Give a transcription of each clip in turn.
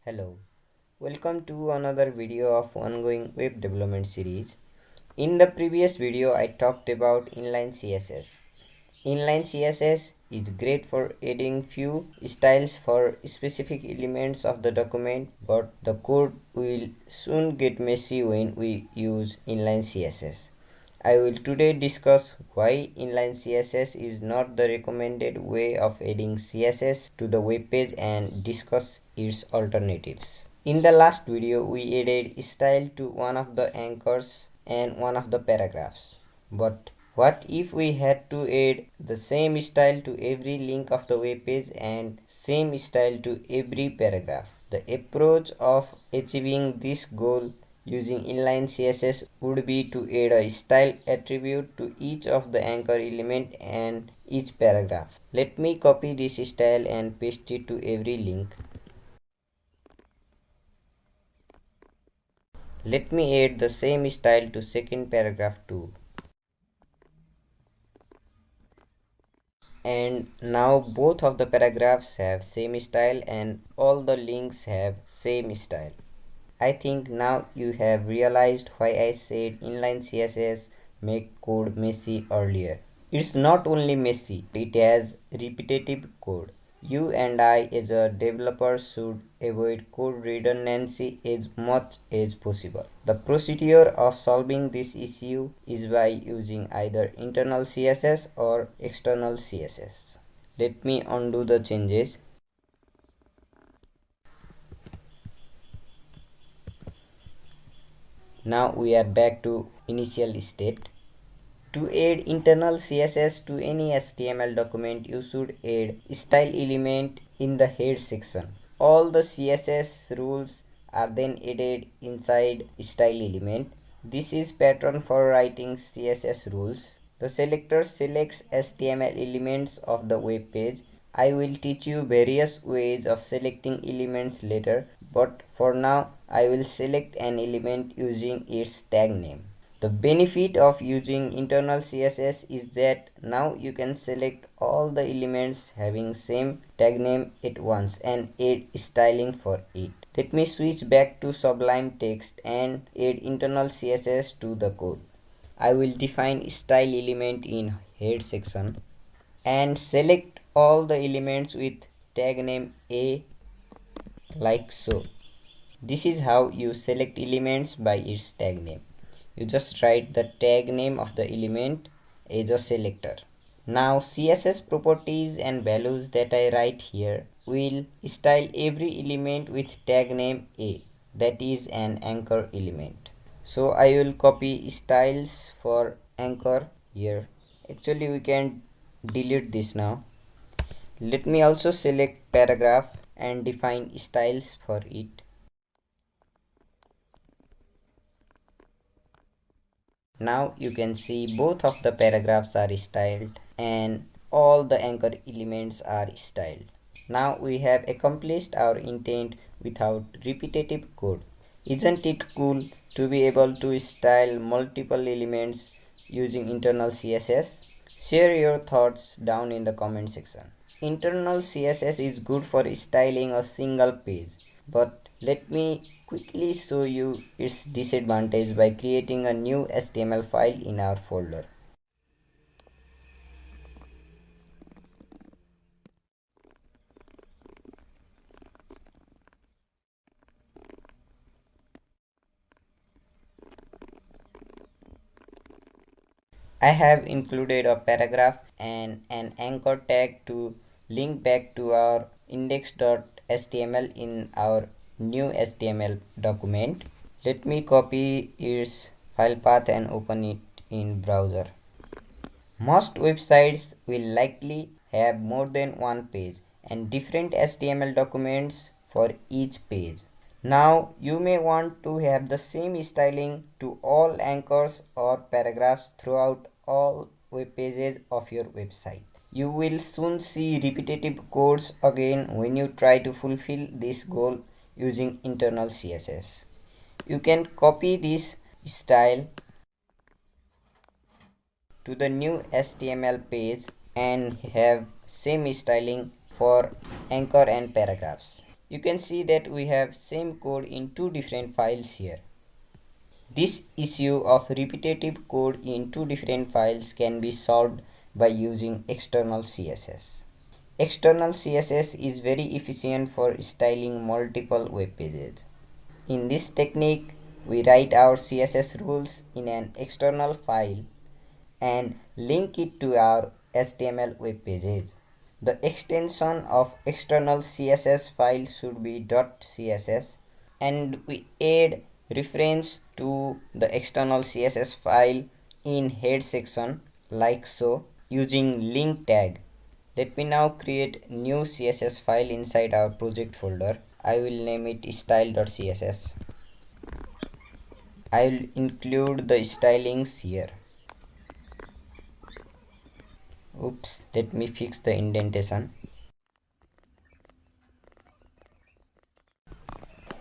Hello, welcome to another video of ongoing web development series. In the previous video, I talked about inline CSS. Inline CSS is great for adding few styles for specific elements of the document, but the code will soon get messy when we use inline CSS. I will today discuss why inline CSS is not the recommended way of adding CSS to the web page and discuss its alternatives. In the last video, we added style to one of the anchors and one of the paragraphs. But what if we had to add the same style to every link of the web page and same style to every paragraph? The approach of achieving this goal using inline CSS would be to add a style attribute to each of the anchor element and each paragraph. Let me copy this style and paste it to every link. Let me add the same style to second paragraph too. And now both of the paragraphs have same style and all the links have same style. I think now you have realized why I said inline CSS make code messy earlier. It's not only messy, it has repetitive code. You and I as a developer should avoid code redundancy as much as possible. The procedure of solving this issue is by using either internal CSS or external CSS. Let me undo the changes. Now we are back to initial state. To add internal CSS to any HTML document, you should add style element in the head section. All the CSS rules are then added inside style element. This is pattern for writing CSS rules. The selector selects HTML elements of the web page. I will teach you various ways of selecting elements later, but for now I will select an element using its tag name. The benefit of using internal CSS is that now you can select all the elements having same tag name at once and add styling for it. Let me switch back to Sublime Text and add internal CSS to the code. I will define style element in head section and select all the elements with tag name A like so. This is how you select elements by its tag name. You just write the tag name of the element as a selector. Now CSS properties and values that I write here will style every element with tag name A, that is an anchor element. So I will copy styles for anchor here. Actually we can delete this now. Let me also select paragraph and define styles for it. Now you can see both of the paragraphs are styled and all the anchor elements are styled. Now we have accomplished our intent without repetitive code. Isn't it cool to be able to style multiple elements using internal CSS? Share your thoughts down in the comment section. Internal CSS is good for styling a single page, but let me quickly show you its disadvantage by creating a new HTML file in our folder. I have included a paragraph and an anchor tag to link back to our index.html in our new HTML document. Let me copy its file path and open it in browser. Most websites will likely have more than one page and different HTML documents for each page. Now you may want to have the same styling to all anchors or paragraphs throughout all web pages of your website. You will soon see repetitive codes again when you try to fulfill this goal using internal CSS. You can copy this style to the new HTML page and have same styling for anchor and paragraphs. You can see that we have same code in two different files here. This issue of repetitive code in two different files can be solved by using external CSS. External CSS is very efficient for styling multiple web pages. In this technique, we write our CSS rules in an external file and link it to our HTML web pages. The extension of external CSS file should be .css, and we add reference to the external CSS file in head section like so using link tag. Let me now create new CSS file inside our project folder. I will name it style.css. I will include the stylings here. Oops, let me fix the indentation.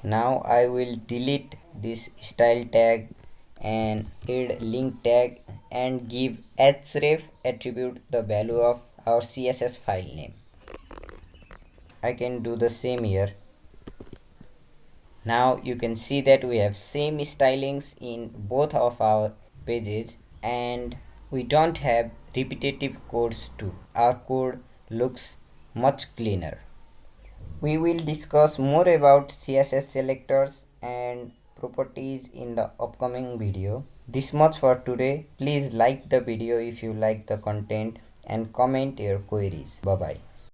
Now I will delete this style tag and add link tag and give href attribute the value of our CSS file name. I can do the same here. Now you can see that we have same stylings in both of our pages and we don't have repetitive codes too. Our code looks much cleaner. We will discuss more about CSS selectors and properties in the upcoming video. This much for today. Please like the video if you like the content and comment your queries. Bye bye.